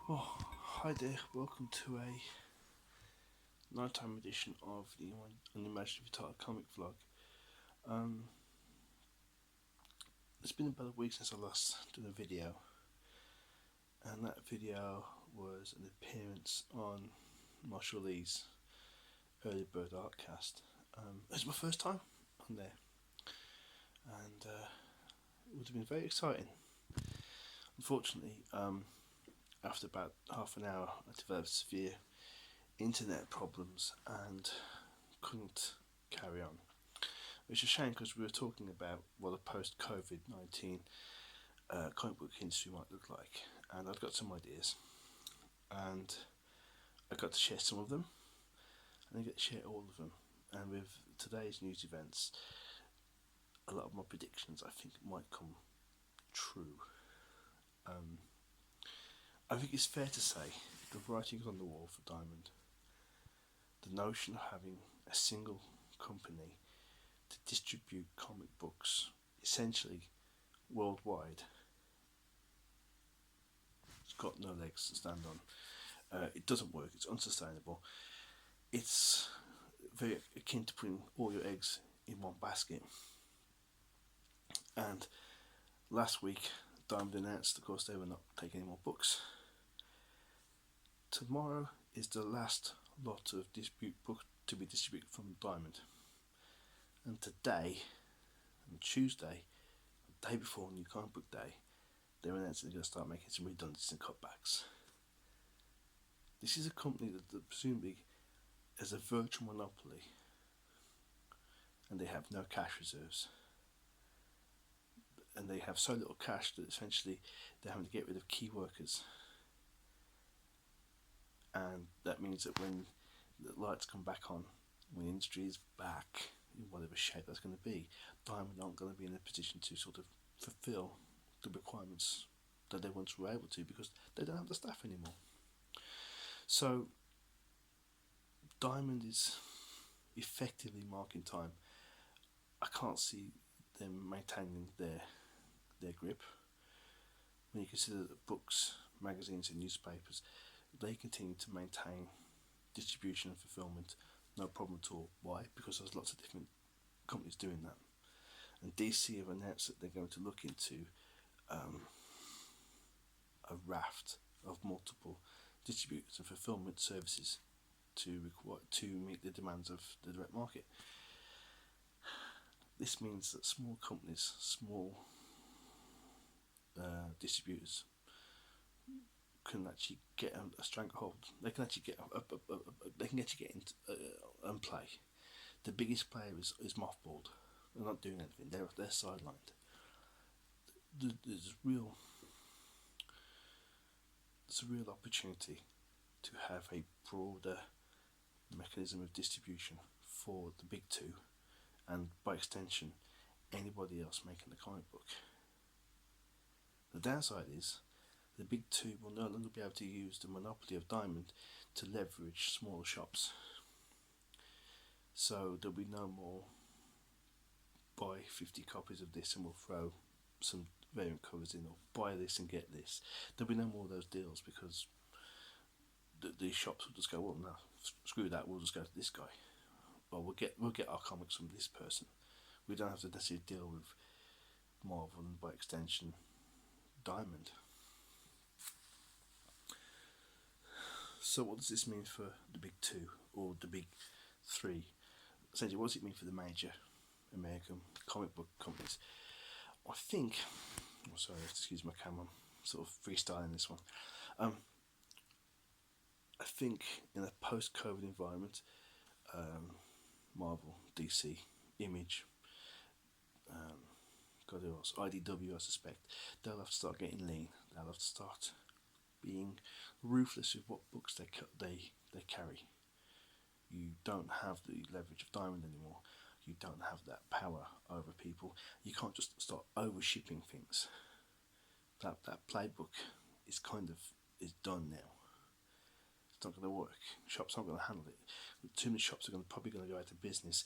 Well, hi there, welcome to a nighttime edition of the Unimaginatively comic vlog. It's been about a week since I last did a video, and that video was an appearance on Marshall Lee's Early Bird Artcast. It was my first time on there, and it would have been very exciting. Unfortunately, after about half an hour, I developed severe internet problems and couldn't carry on. It's a shame because we were talking about what a post-Covid-19 comic book industry might look like, and I've got some ideas, and I got to share some of them, and I get to share all of them. And with today's news events, a lot of my predictions I think might come true. I think it's fair to say the writing's on the wall for Diamond. The notion of having a single company to distribute comic books essentially worldwide, it's got no legs to stand on. It doesn't work, it's unsustainable. It's very akin to putting all your eggs in one basket. And last week Diamond announced, of course, they were not taking any more books. Tomorrow is the last lot of books to be distributed from Diamond. And today, on Tuesday, the day before New Comic Book Day, they're announcing they're going to start making some redundancies and cutbacks. This is a company that presumably has a virtual monopoly, and they have no cash reserves. And they have so little cash that essentially they're having to get rid of key workers. And that means that when the lights come back on, when the industry is back, in whatever shape that's going to be, Diamond aren't going to be in a position to sort of fulfill the requirements that they once were able to, because they don't have the staff anymore. So Diamond is effectively marking time. I can't see them maintaining their grip. When you consider that books, magazines and newspapers, they continue to maintain distribution and fulfillment, no problem at all. Why? Because there's lots of different companies doing that. And DC have announced that they're going to look into a raft of multiple distributors and fulfillment services to meet the demands of the direct market. This means that small companies, small distributors can actually get a stranglehold. They can actually get into and play. The biggest player is mothballed. They're not doing anything. They're sidelined. There's a real opportunity to have a broader mechanism of distribution for the big two, and by extension anybody else making a comic book. The downside is the big two will no longer be able to use the monopoly of Diamond to leverage smaller shops. So there'll be no more buy 50 copies of this and we'll throw some variant covers in, or buy this and get this. There'll be no more of those deals, because the shops will just go, well, no, screw that, we'll just go to this guy. Well, we'll get our comics from this person. We don't have to necessarily deal with Marvel and by extension Diamond. So what does this mean for the big two, or the big three? Essentially, what does it mean for the major American comic book companies? I think, excuse my camera, I'm sort of freestyling this one. I think in a post-COVID environment, Marvel, DC, Image, God who else, IDW, I suspect, they'll have to start getting lean. They'll have to start being ruthless with what books they carry. You don't have the leverage of Diamond anymore. You don't have that power over people. You can't just start over shipping things. That playbook is done now. It's not going to work. Shops aren't going to handle it. Too many shops are probably going to go out of business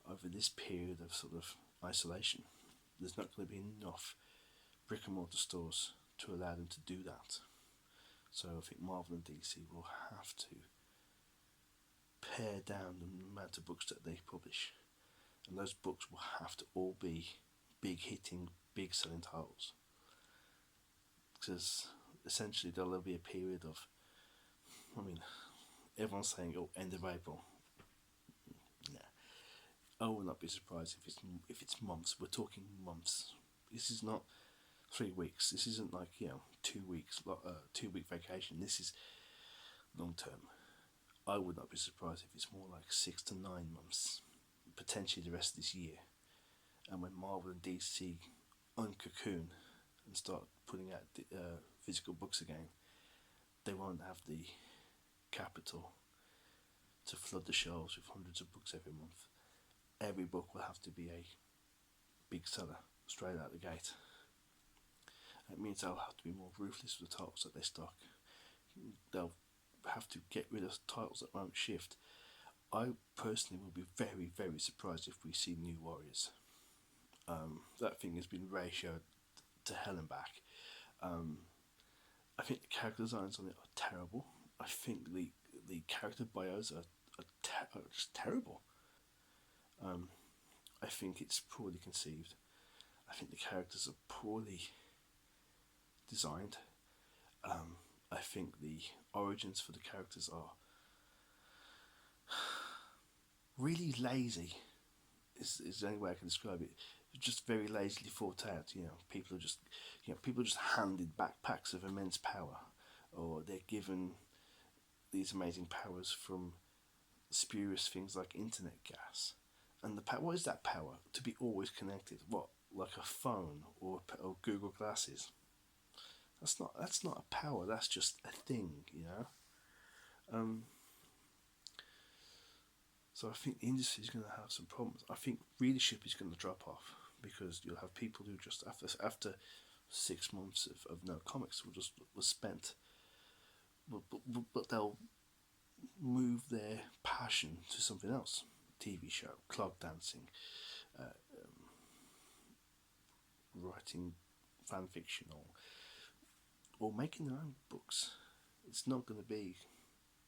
over this period of sort of isolation. there's not going to be enough brick and mortar stores to allow them to do that. So I think Marvel and DC will have to pare down the amount of books that they publish, and those books will have to all be big hitting, big selling titles, because essentially there'll be a period of, I mean, everyone's saying, oh, end of April. Nah, I will not be surprised if it's months. We're talking months. This is not 3 weeks. This isn't like 2 weeks, 2 week vacation. This is long term. I would not be surprised if it's more like 6 to 9 months, potentially the rest of this year. And when Marvel and DC uncocoon and start putting out physical books again, they won't have the capital to flood the shelves with hundreds of books every month. Every book will have to be a big seller straight out the gate. It means they'll have to be more ruthless with the titles that they stock. They'll have to get rid of titles that won't shift. I personally will be very, very surprised if we see New Warriors. That thing has been ratioed to hell and back. I think the character designs on it are terrible. I think the character bios are just terrible. I think it's poorly conceived. I think the characters are poorly designed. I think the origins for the characters are really lazy. Is the only way I can describe it. Just very lazily thought out. People are just handed backpacks of immense power, or they're given these amazing powers from spurious things like internet gas. And what is that power? To be always connected. What, like a phone or Google Glasses? That's not a power. That's just a thing, So I think the industry is going to have some problems. I think readership is going to drop off, because you'll have people who just after 6 months of no comics was spent, but they'll move their passion to something else. TV show, clog dancing, writing fan fiction, or making their own books. It's not going to be,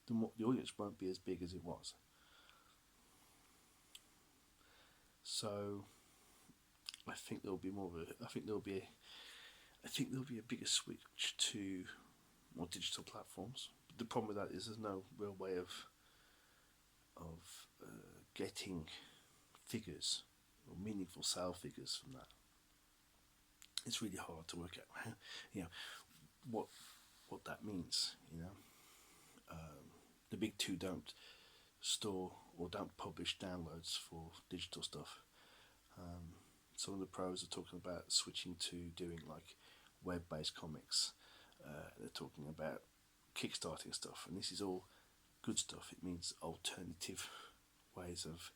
the audience won't be as big as it was. So I think there'll be a bigger switch to more digital platforms. But the problem with that is there's no real way of getting figures or meaningful sale figures from that. It's really hard to work out, what that means. The big two don't store or don't publish downloads for digital stuff. Some of the pros are talking about switching to doing like web-based comics. They're talking about kickstarting stuff, and this is all good stuff. It means alternative ways of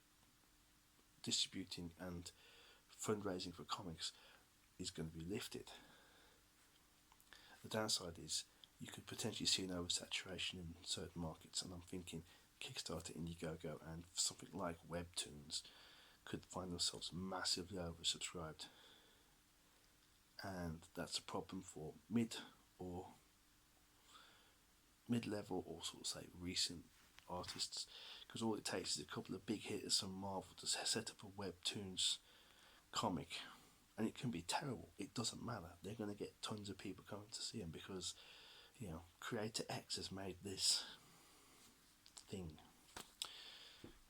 distributing and fundraising for comics is going to be lifted. The downside is you could potentially see an oversaturation in certain markets, and I'm thinking Kickstarter, Indiegogo, and something like Webtoons could find themselves massively oversubscribed, and that's a problem for mid-level or sort of say recent artists, because all it takes is a couple of big hitters from Marvel to set up a Webtoons comic, and it can be terrible. It doesn't matter. They're going to get tons of people coming to see them because Creator X has made this thing.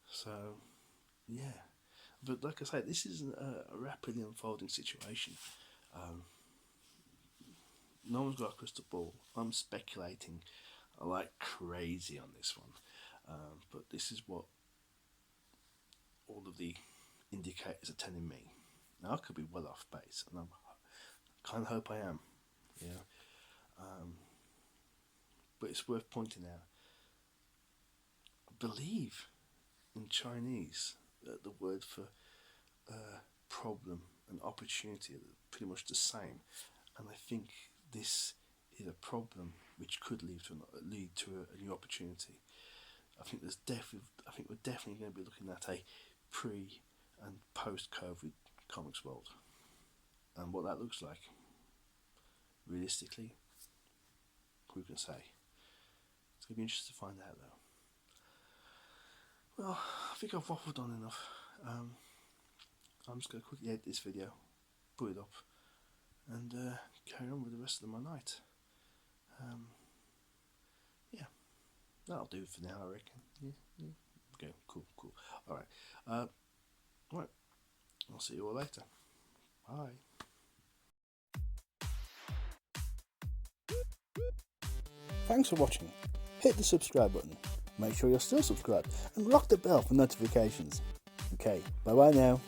So yeah, but like I say, this is a rapidly unfolding situation. No one's got a crystal ball. I'm speculating like crazy on this one, but this is what all of the indicators are telling me. Now I could be well off base, and I kind of hope I am. But it's worth pointing out. I believe in Chinese that the word for problem and opportunity are pretty much the same, and I think this is a problem which could lead to a new opportunity. I think we're definitely going to be looking at a pre and post COVID comics world. and what that looks like. Realistically, who can say? It's going to be interesting to find out though. Well, I think I've waffled on enough. I'm just going to quickly edit this video, put it up, and carry on with the rest of my night. Yeah, that'll do for now, I reckon. Yeah. Okay, cool. Alright. Right. I'll see you all later. Bye. Thanks for watching. Hit the subscribe button. Make sure you're still subscribed and rock the bell for notifications. Okay, bye bye now.